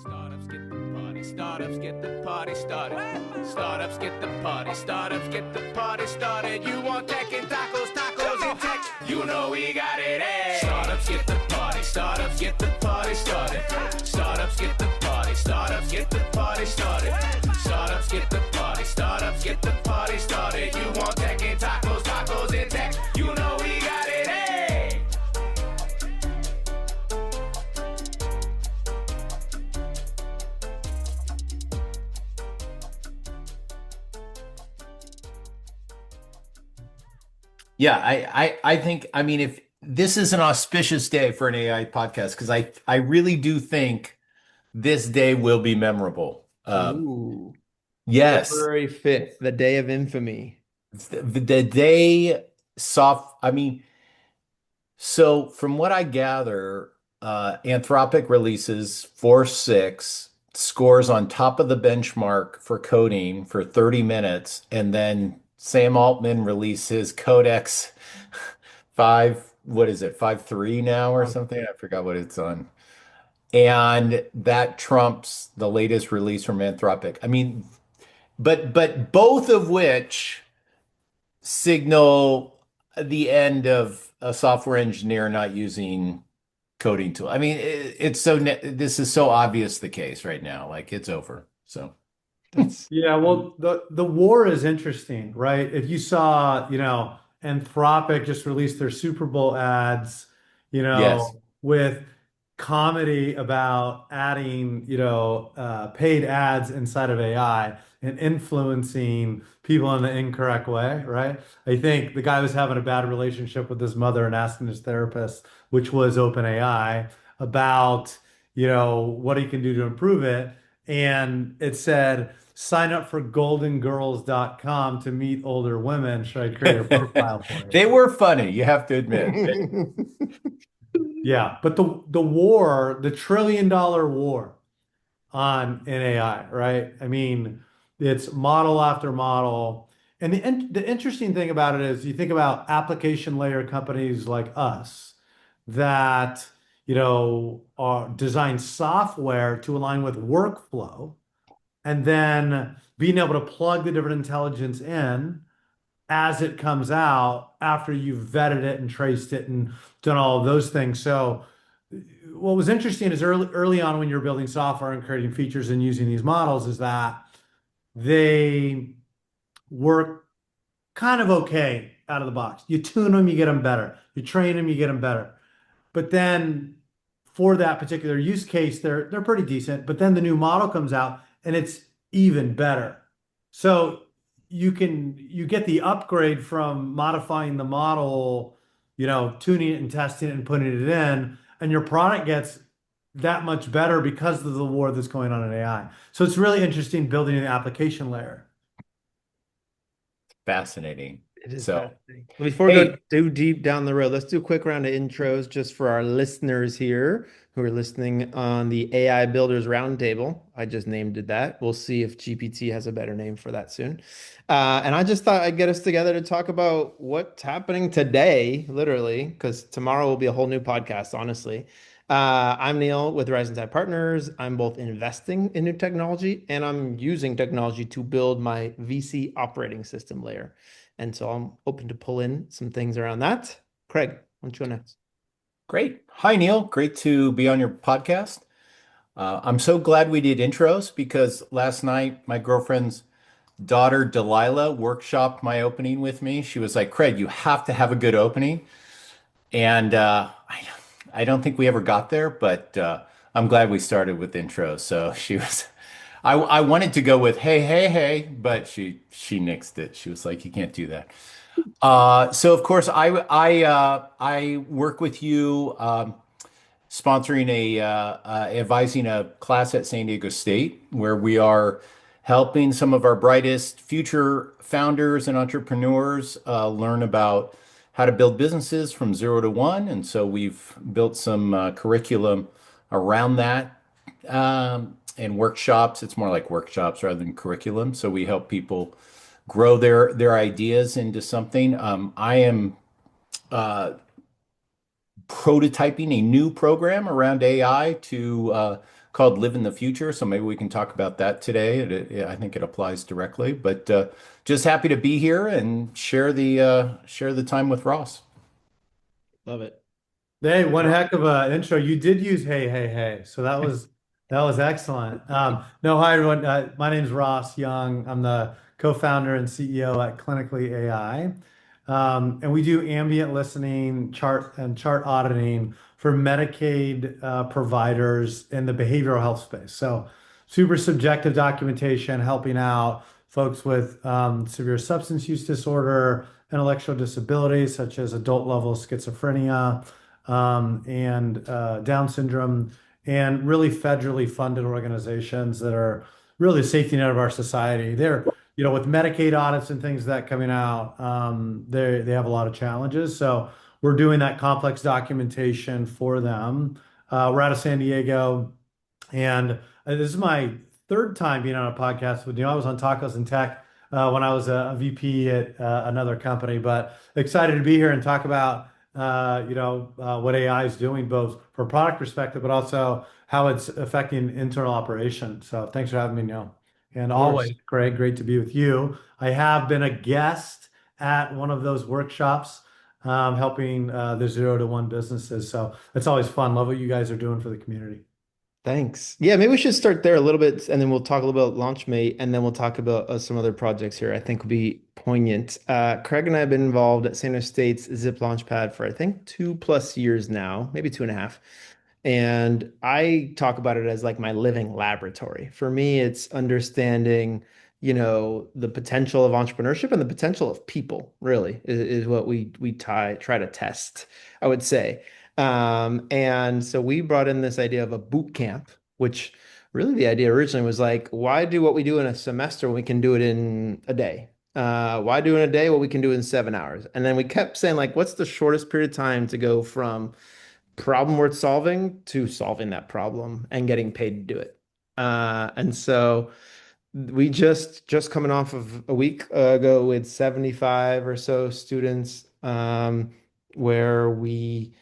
Startups get the party, startups get the party started. Startups get the party, startups get the party started. You want tech and tacos, tacos and tech, you know we got it, eh? Startups get the party, startups get the party started. Startups get the party, startups get the party started. Startups get the party, startups get the party started. You want tech and tacos, tacos and tech, you know we got it, eh? Yeah, I think, I mean, if this is an auspicious day for an AI podcast, because I really do think this day will be memorable. Ooh, Yes, February 5th, the day of infamy. the day I mean, so from what I gather, Anthropic releases 4.6, scores on top of the benchmark for coding for 30 minutes, and then Sam Altman releases Codex 5, what is it, 5.3 now or something? I forgot what it's on. And that trumps the latest release from Anthropic. I mean, but both of which signal the end of a software engineer not using coding tool. I mean, this is so obvious the case right now, like it's over. So that's Yeah, well, the war is interesting, right? If you saw, Anthropic just released their Super Bowl ads, yes. with comedy about adding, paid ads inside of AI and influencing people in the incorrect way, right? I think the guy was having a bad relationship with his mother and asking his therapist, which was OpenAI, about, what he can do to improve it. And it said, sign up for goldengirls.com to meet older women. Should I create a profile for you? They were funny, you have to admit. Yeah, but the war, the $1 trillion war on in AI, right? I mean, it's model after model. And the interesting thing about it is you think about application layer companies like us that, are design software to align with workflow and then being able to plug the different intelligence in as it comes out after you've vetted it and traced it and done all of those things. So what was interesting is early on when you're building software and creating features and using these models is that they work kind of okay out of the box. You tune them, you get them better. You train them, you get them better. But then for that particular use case, they're pretty decent. But then the new model comes out and it's even better. So you get the upgrade from modifying the model, tuning it and testing it and putting it in, and your product gets that much better because of the war that's going on in AI. So it's really interesting building an application layer. Fascinating. It is So, fascinating. Before we hey, go too deep down the road, let's do a quick round of intros just for our listeners here who are listening on the AI Builders Roundtable. I just named it that. We'll see if GPT has a better name for that soon. And I just thought I'd get us together to talk about what's happening today, literally, because tomorrow will be a whole new podcast, honestly. I'm Neal with Rising Tide Partners. I'm both investing in new technology and I'm using technology to build my VC operating system layer. And so I'm open to pull in some things around that. Craig, why don't you go next? great. Hi, Neal. Great to be on your podcast. I'm so glad we did intros because last night my girlfriend's daughter Delilah workshopped my opening with me. She was like, Craig, you have to have a good opening. And I don't think we ever got there, but I'm glad we started with intros. So she was, I wanted to go with hey, hey, hey, but she nixed it. She was like, you can't do that. So of course I work with you sponsoring advising a class at San Diego State where we are helping some of our brightest future founders and entrepreneurs learn about how to build businesses from 0 to 1. And so we've built some curriculum around that and workshops. It's more like workshops rather than curriculum. So we help people grow their ideas into something. I am prototyping a new program around AI to called Live in the Future. So maybe we can talk about that today. I think it applies directly, but just happy to be here and share the time with Ross. Love it. Hey, one heck of a intro. You did use hey, hey, hey. So that was excellent. No, hi everyone. My name's Ross Young. I'm the co-founder and CEO at Clinically AI. And we do ambient listening, chart auditing for Medicaid providers in the behavioral health space. So super subjective documentation, helping out folks with severe substance use disorder, intellectual disabilities such as adult level schizophrenia and Down syndrome, and really federally funded organizations that are really the safety net of our society. They're, with Medicaid audits and things that coming out, they have a lot of challenges. So we're doing that complex documentation for them. We're out of San Diego, and this is my third time being on a podcast with you. I was on Tacos and Tech when I was a VP at another company, but excited to be here and talk about what AI is doing both from a product perspective, but also how it's affecting internal operations. So thanks for having me, Neal. And Of course. always, Craig, great to be with you. I have been a guest at one of those workshops, helping the 0 to 1 businesses. So it's always fun. Love what you guys are doing for the community. Thanks. Yeah, maybe we should start there a little bit, and then we'll talk a little about LaunchMate, and then we'll talk about some other projects here I think will be poignant. Craig and I have been involved at San Jose State's Zip Launchpad for I think 2+ years now, maybe 2.5. And I talk about it as like my living laboratory. For me, it's understanding, the potential of entrepreneurship and the potential of people, really, is what we try to test, I would say. And so we brought in this idea of a boot camp, which really the idea originally was like, why do what we do in a semester when we can do it in a day? Why do in a day what we can do in 7 hours? And then we kept saying, like, what's the shortest period of time to go from problem worth solving to solving that problem and getting paid to do it? And so we just coming off of a week ago with 75 or so students, where we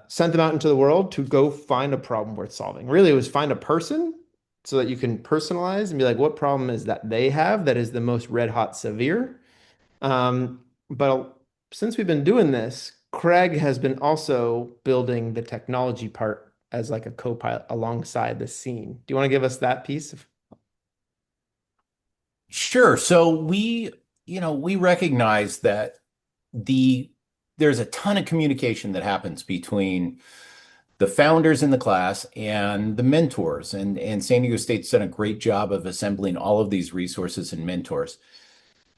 sent them out into the world to go find a problem worth solving. Really, it was find a person so that you can personalize and be like, what problem is that they have that is the most red hot severe? But since we've been doing this, Craig has been also building the technology part as like a co-pilot alongside the scene. Do you want to give us that piece of? Sure. So we recognize that there's a ton of communication that happens between the founders in the class and the mentors. And San Diego State's done a great job of assembling all of these resources and mentors.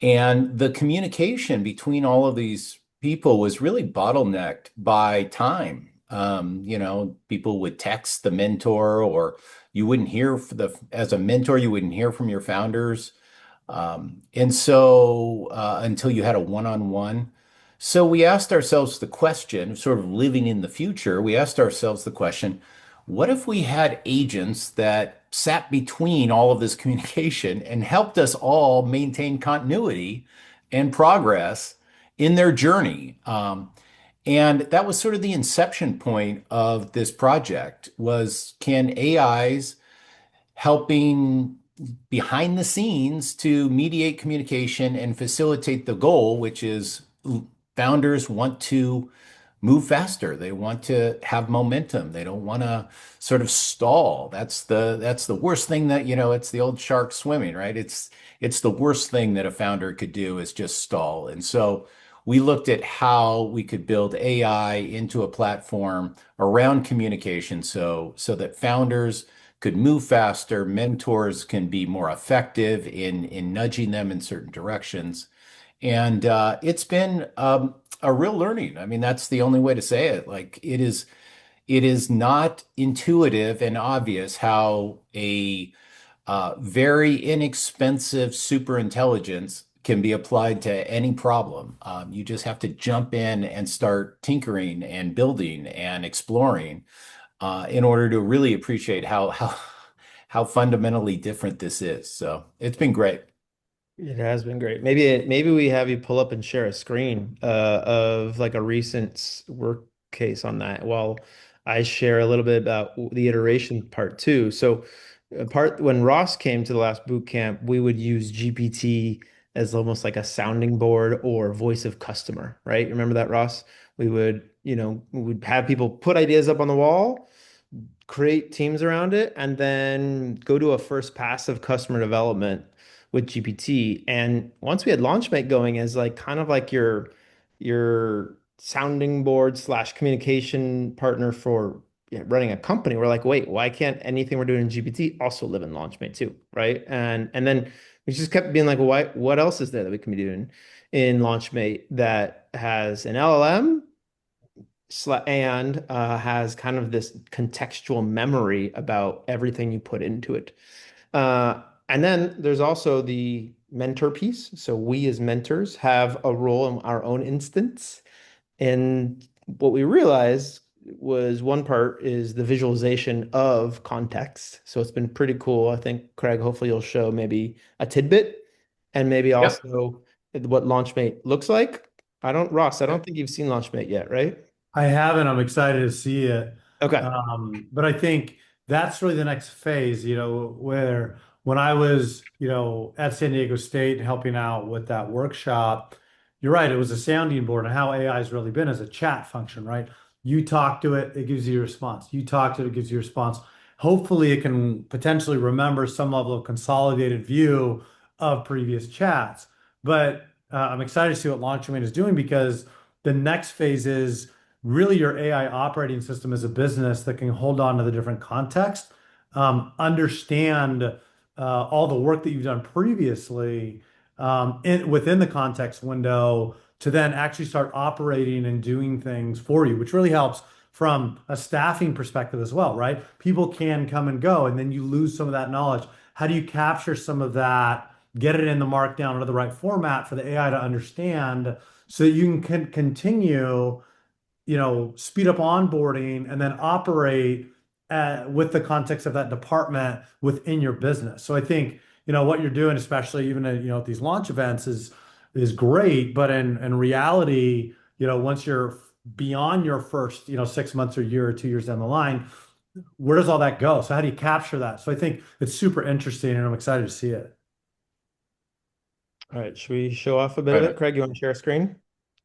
And the communication between all of these people was really bottlenecked by time. People would text the mentor, or you wouldn't hear as a mentor, you wouldn't hear from your founders. And so until you had a one-on-one. So we asked ourselves the question, sort of living in the future, we asked ourselves the question, what if we had agents that sat between all of this communication and helped us all maintain continuity and progress in their journey? And that was sort of the inception point of this project was, can AIs helping behind the scenes to mediate communication and facilitate the goal, which is founders want to move faster. They want to have momentum. They don't want to sort of stall. That's the worst thing that, it's the old shark swimming, right? It's the worst thing that a founder could do is just stall. And so we looked at how we could build AI into a platform around communication so that founders could move faster, mentors can be more effective in nudging them in certain directions. And it's been a real learning. I mean, that's the only way to say it. Like it is not intuitive and obvious how a very inexpensive super intelligence can be applied to any problem. You just have to jump in and start tinkering and building and exploring in order to really appreciate how fundamentally different this is. So it's been great. It has been great. Maybe we have you pull up and share a screen of like a recent work case on that. Well, I share a little bit about the iteration part too. So, part when Ross came to the last boot camp, we would use GPT as almost like a sounding board or voice of customer, right? Remember that, Ross? We would, we would have people put ideas up on the wall, create teams around it, and then go to a first pass of customer development with GPT. And once we had LaunchMate going as like kind of like your sounding board slash communication partner for running a company, we're like, wait, why can't anything we're doing in GPT also live in LaunchMate too, right? And then we just kept being like, well, why, what else is there that we can be doing in LaunchMate that has an LLM and has kind of this contextual memory about everything you put into it. And then there's also the mentor piece. So we as mentors have a role in our own instance. And what we realized was one part is the visualization of context. So it's been pretty cool. I think, Craig, hopefully you'll show maybe a tidbit and maybe Yep. also what LaunchMate looks like. Ross, I don't think you've seen LaunchMate yet, right? I haven't. I'm excited to see it. Okay. But I think that's really the next phase, where when I was, at San Diego State helping out with that workshop, you're right, it was a sounding board and how AI has really been as a chat function, right? You talk to it, it gives you a response. You talk to it, it gives you a response. Hopefully, it can potentially remember some level of consolidated view of previous chats. But I'm excited to see what LaunchMate is doing because the next phase is really your AI operating system as a business that can hold on to the different context, understand all the work that you've done previously within the context window to then actually start operating and doing things for you, which really helps from a staffing perspective as well, right? People can come and go, and then you lose some of that knowledge. How do you capture some of that, get it in the markdown into the right format for the AI to understand so that you can continue speed up onboarding and then operate with the context of that department within your business. So I think, what you're doing, especially even at these launch events is great, but in reality, once you're beyond your first, 6 months or year or 2 years down the line, where does all that go? So how do you capture that? So I think it's super interesting and I'm excited to see it. All right. Should we show off a bit of Right. it? Craig, you want to share a screen?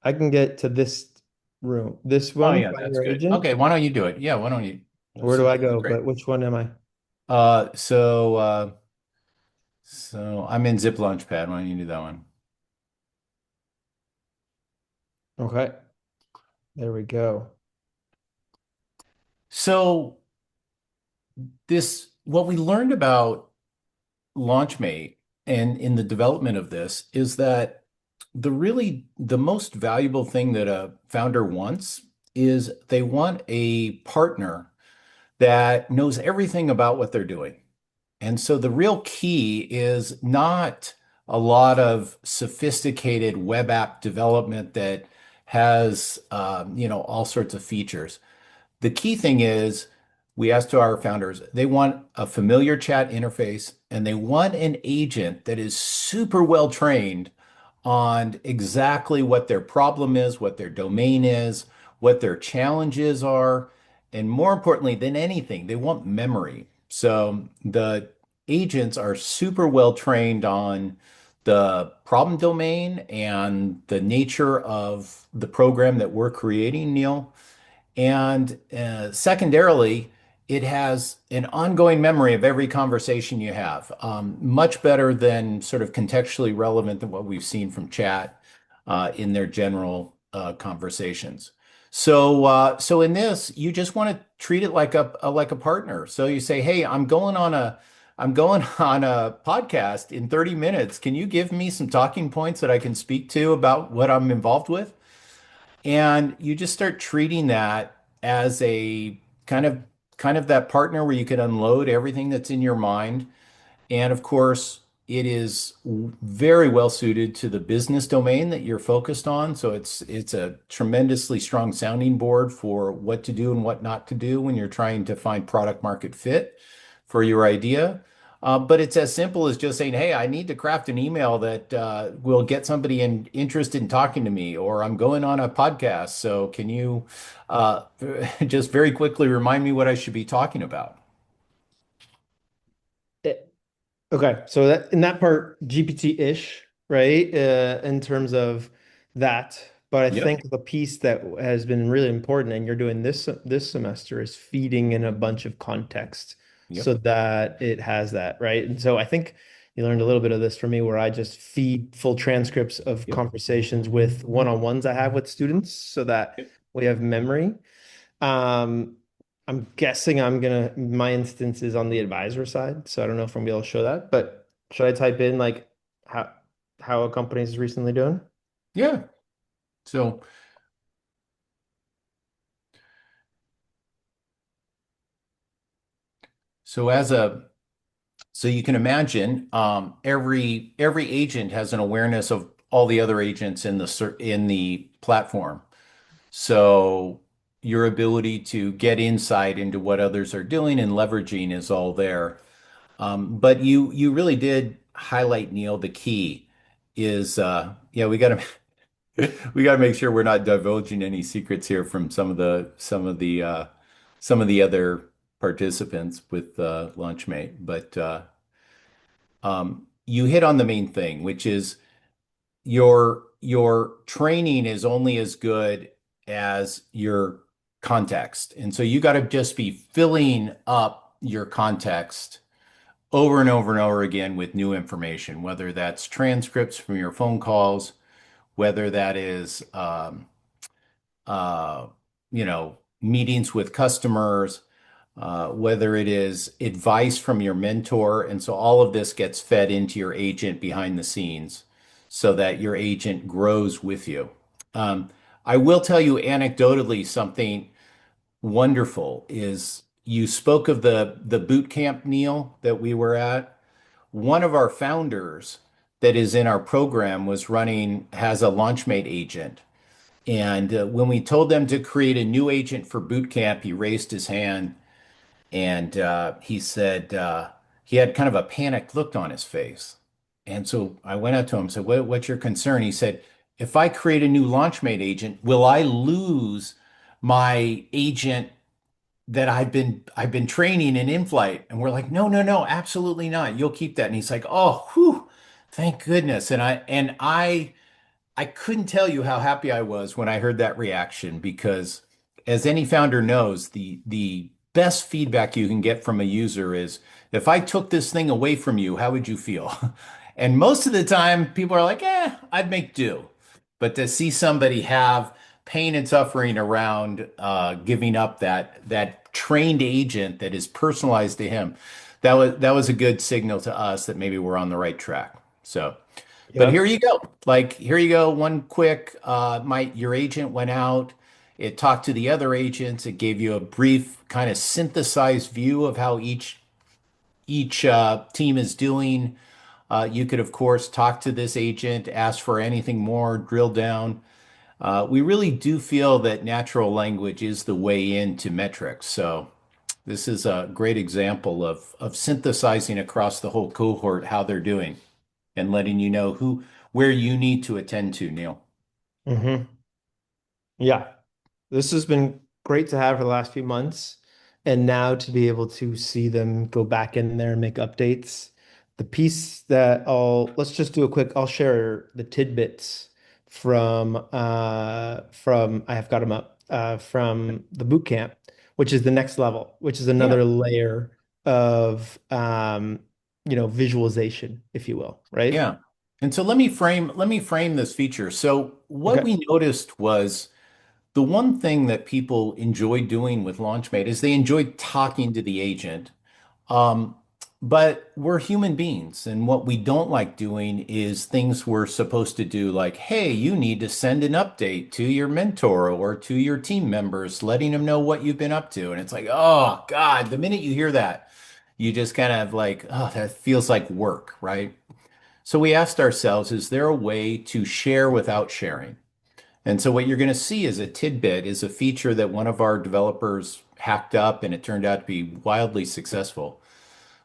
I can get to this room. This Oh one, yeah, find that's your good. agent. Okay, why don't you do it? Yeah, why don't you? Where do I That'd be go? great. But which one am I? Uh, so uh, so I'm in Zip Launchpad. Why don't you do that one? Okay. There we go. So what we learned about LaunchMate and in the development of this is that the most valuable thing that a founder wants is they want a partner that knows everything about what they're doing. And so the real key is not a lot of sophisticated web app development that has, all sorts of features. The key thing is we asked to our founders, they want a familiar chat interface and they want an agent that is super well trained on exactly what their problem is, what their domain is, what their challenges are, and more importantly than anything, they want memory. So the agents are super well trained on the problem domain and the nature of the program that we're creating, Neal. And secondarily, it has an ongoing memory of every conversation you have, much better than sort of contextually relevant than what we've seen from chat in their general conversations. So in this, you just want to treat it like a partner. So you say, "Hey, I'm going on a podcast in 30 minutes. Can you give me some talking points that I can speak to about what I'm involved with?" And you just start treating that as a kind of that partner where you can unload everything that's in your mind. And of course, it is very well suited to the business domain that you're focused on. So it's a tremendously strong sounding board for what to do and what not to do when you're trying to find product market fit for your idea. But it's as simple as just saying, "Hey, I need to craft an email that will get somebody interested in talking to me," or "I'm going on a podcast, so can you uh, just very quickly remind me what I should be talking about?" Okay, so that in that part, GPT-ish, right? In terms of that, but I Yep. think the piece that has been really important, and you're doing this semester, is feeding in a bunch of context Yep. so that it has that, right? And so I think you learned a little bit of this from me, where I just feed full transcripts of Yep. conversations with one-on-ones I have with students, so that Yep. we have memory. Um, I'm guessing my instance is on the advisor side, so I don't know if I'm gonna be able to show that, but should I type in like how how a company is recently doing? Yeah. So so as a so you can imagine, every agent has an awareness of all the other agents in the platform. So your ability to get insight into what others are doing and leveraging is all there. But you really did highlight, Neil, the key is yeah, we got to make sure we're not divulging any secrets here from some of the other participants with LaunchMate. But you hit on the main thing, which is your training is only as good as your context. And so you got to just be filling up your context over and over and over again with new information, whether that's transcripts from your phone calls, whether that is uh, meetings with customers, whether it is advice from your mentor. And so all of this gets fed into your agent behind the scenes so that your agent grows with you. Um, I will tell you anecdotally something wonderful is you spoke of the boot camp, Neal, that we were at. One of our founders that is in our program has a LaunchMate agent. And when we told them to create a new agent for boot camp, he raised his hand and he said he had kind of a panicked look on his face. And so I went up to him and said, what's your concern? He said, if I create a new LaunchMate agent, will I lose my agent that I've been training and in flight? And we're like, no, no, no, absolutely not. You'll keep that. And he's like, oh, whew, thank goodness. And I couldn't tell you how happy I was when I heard that reaction because, as any founder knows, the best feedback you can get from a user is, if I took this thing away from you, how would you feel? And most of the time, people are like, I'd make do. But to see somebody have pain and suffering around giving up that trained agent that is personalized to him, that was a good signal to us that maybe we're on the right track. So. But Yeah. here you go. Like, here you go. One quick, your agent went out. It talked to the other agents. It gave you a brief kind of synthesized view of how each team is doing. You could, of course, talk to this agent, ask for anything more, drill down. We really do feel that natural language is the way into metrics. So this is a great example of synthesizing across the whole cohort how they're doing and letting you know where you need to attend to, Neal. hmm Yeah. This has been great to have for the last few months. And now to be able to see them go back in there and make updates. The piece that let's just do a quick, I'll share the tidbits from I have got them up from the boot camp, which is the next level, which is Yeah, another layer of visualization, if you will, right? yeah. And so let me frame this feature. So what Okay. we noticed was the one thing that people enjoy doing with LaunchMate is they enjoy talking to the agent. Um, but we're human beings, and what we don't like doing is things we're supposed to do, like, hey, you need to send an update to your mentor or to your team members, letting them know what you've been up to. And it's like, oh God, the minute you hear that, you just kind of like, oh, that feels like work, right? So we asked ourselves, is there a way to share without sharing? And so what you're going to see is a tidbit is a feature that one of our developers hacked up and it turned out to be wildly successful,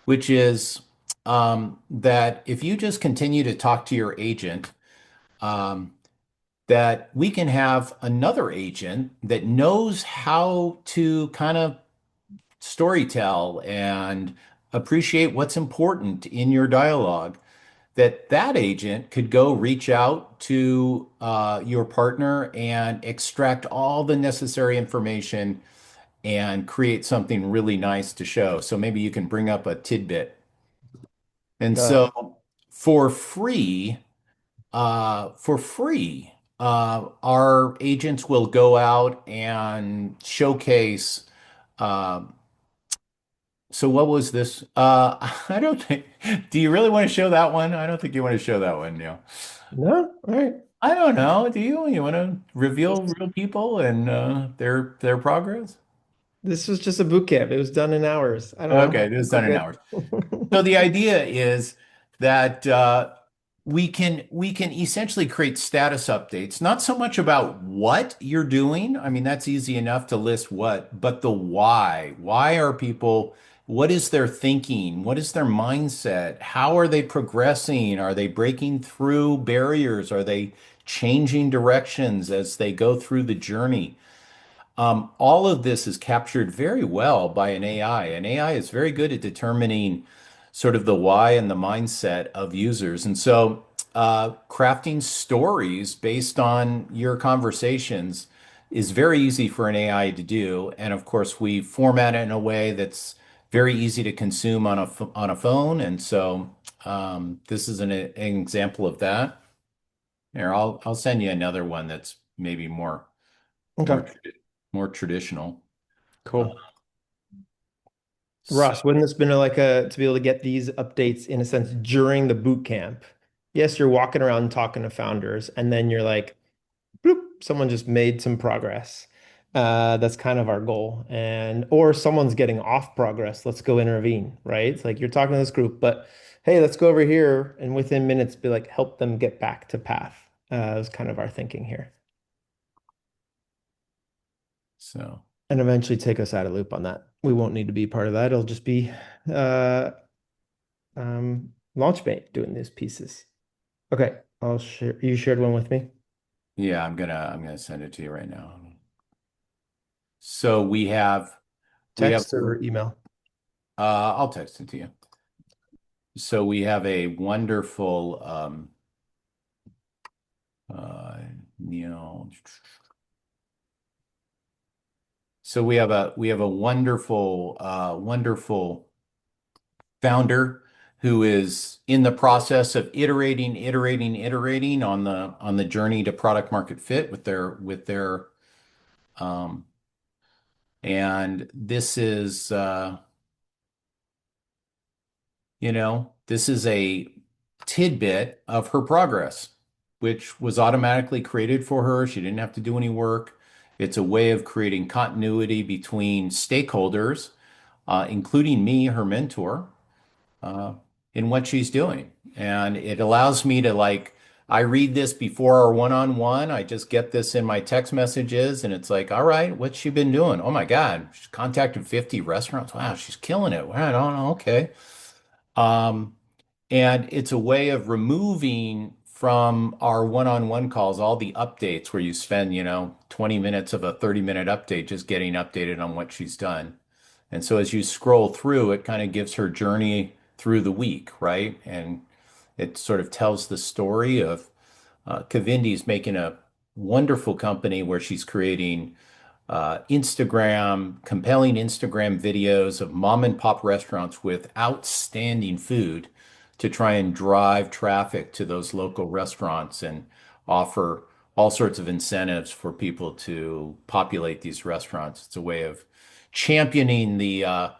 which is that if you just continue to talk to your agent, um, that we can have another agent that knows how to kind of storytell and appreciate what's important in your dialogue, that agent could go reach out to your partner and extract all the necessary information and create something really nice to show. So maybe you can bring up a tidbit. And Uh, so for free, for free, our agents will go out and showcase. Uh, so what was this? I don't think. Do you really want to show that one? I don't think you want to show that one, Neil. no, all right. I don't know. Do you? You want to reveal real people and their progress? This was just a boot camp. It was done in hours. I don't know. Okay, this is We're done in hours. good. So the idea is that we can essentially create status updates, not so much about what you're doing. I mean, that's easy enough to list what, but the why. Why are people, what is their thinking? What is their mindset? How are they progressing? Are they breaking through barriers? Are they changing directions as they go through the journey? All of this is captured very well by an AI. An AI is very good at determining sort of the why and the mindset of users. And so, crafting stories based on your conversations is very easy for an AI to do. And of course, we format it in a way that's very easy to consume on a phone. And so, this is an example of that. Here, I'll send you another one that's maybe more Okay, tradi- more traditional. Uh, cool. so Russ, wouldn't this been like a to be able to get these updates in a sense during the boot camp? Yes, you're walking around talking to founders, and then you're like, bloop, someone just made some progress. That's kind of our goal. And or someone's getting off progress. Let's go intervene, right? It's like you're talking to this group, but hey, let's go over here and within minutes be like, help them get back to path. Is kind of our thinking here. so And eventually take us out of loop on that. We won't need to be part of that. It'll just be uh LaunchMate doing these pieces. Okay, I'll share. You shared one with me. yeah, I'm gonna send it to you right now. So we have Text or email. I'll text it to you. So we have a wonderful uh Neil. So we have a wonderful founder who is in the process of iterating on the journey to product market fit with their um and this is this is a tidbit of her progress, which was automatically created for her. She didn't have to do any work. It's a way of creating continuity between stakeholders, including me, her mentor, uh, in what she's doing. And it allows me to I read this before our one-on-one. I just get this in my text messages, and it's like, all right, what's she been doing? Oh my God, she's contacted 50 restaurants. Wow, she's killing it. Wow, I don't know. Okay. Um, and it's a way of removing from our one-on-one calls all the updates where you spend, 20 minutes of a 30-minute update just getting updated on what she's done. And so as you scroll through, it kind of gives her journey through the week, right? And it sort of tells the story of Kavindi's making a wonderful company where she's creating compelling Instagram videos of mom and pop restaurants with outstanding food to try and drive traffic to those local restaurants and offer all sorts of incentives for people to populate these restaurants. It's a way of championing the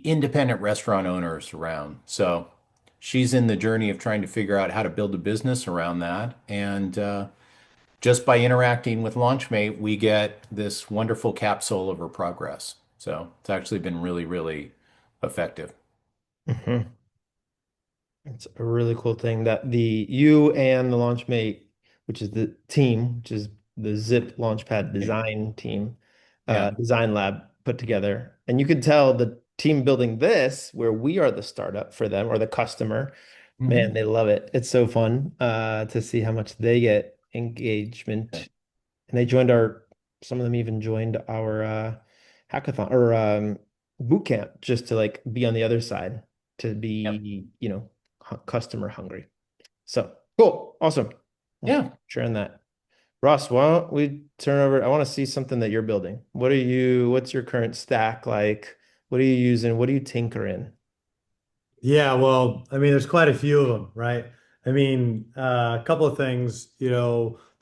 independent restaurant owners around. So she's in the journey of trying to figure out how to build a business around that. And just by interacting with LaunchMate, we get this wonderful capsule of her progress. So it's actually been really, really effective. Mhm. It's a really cool thing that the you and the LaunchMate, which is the team, which is the Zip Launchpad Yeah. design team, Yeah. design lab put together. And you could tell the team building this, where we are the startup for them or the customer, man, they love it. It's so fun to see how much they get engagement. And they joined some of them even joined our hackathon or boot camp just to like be on the other side, to Yep. be, customer hungry. So cool. Awesome. Thanks Yeah. for sharing that. Ross, why don't we turn over? I want to see something that you're building. What's your current stack like? What are you using? What are you tinkering? Yeah, well, I mean, there's quite a few of them, right? I mean, a couple of things, they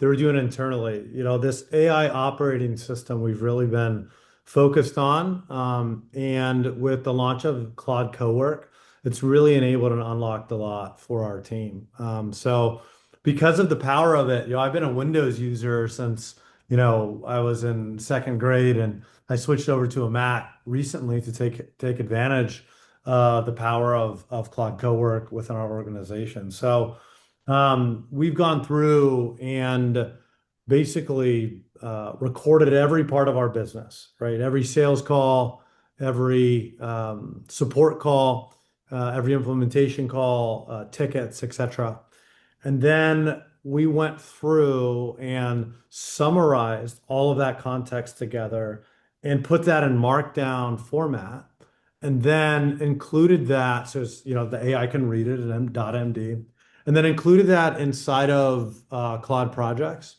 were doing internally. This AI operating system we've really been focused on. And with the launch of Claude Co-work, it's really enabled and unlocked a lot for our team. So because of the power of it, I've been a Windows user since, I was in second grade, and I switched over to a Mac recently to take advantage the power of Claude Co-work within our organization. So we've gone through and basically recorded every part of our business, right? Every sales call, every support call, every implementation call, tickets, etc. And then we went through and summarized all of that context together and put that in Markdown format, and then included that so the AI can read it in .md, and then included that inside of Claude projects,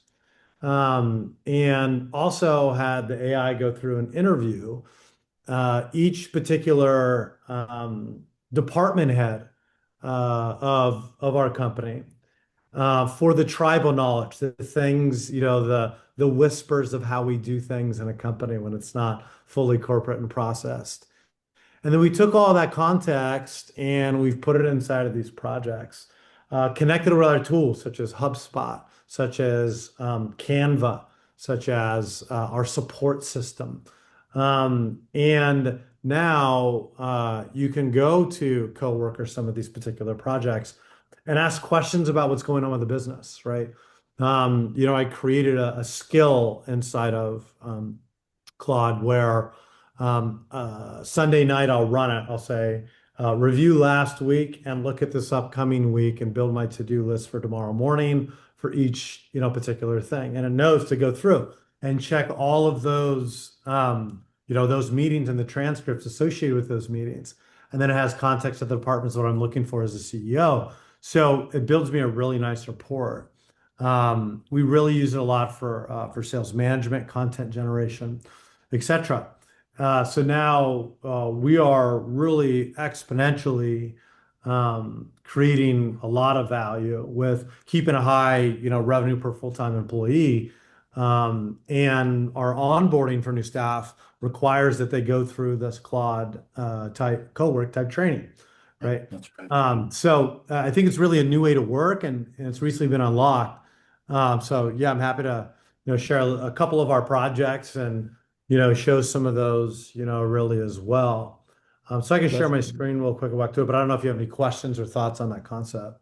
and also had the AI go through and interview each particular department head of our company for the tribal knowledge, the things, the whispers of how we do things in a company when it's not fully corporate and processed. And then we took all that context and we've put it inside of these projects, connected with other tools such as HubSpot, such as Canva, such as our support system. And now you can go to Cowork or some of these particular projects and ask questions about what's going on with the business, right? I created a skill inside of Claude where Sunday night I'll run it. I'll say, review last week and look at this upcoming week and build my to-do list for tomorrow morning for each, particular thing. And it knows to go through and check all of those, those meetings and the transcripts associated with those meetings. And then it has context of the departments, what I'm looking for as a CEO. So it builds me a really nice report. We really use it a lot for sales management, content generation, etc. So now we are really exponentially creating a lot of value with keeping a high, revenue per full-time employee. And our onboarding for new staff requires that they go through this Claude type co-work type training, right? That's right. So I think it's really a new way to work, and it's recently been unlocked. So yeah, I'm happy to share a couple of our projects and show some of those really as well. So I can share my screen real quick and walk through it, but I don't know if you have any questions or thoughts on that concept.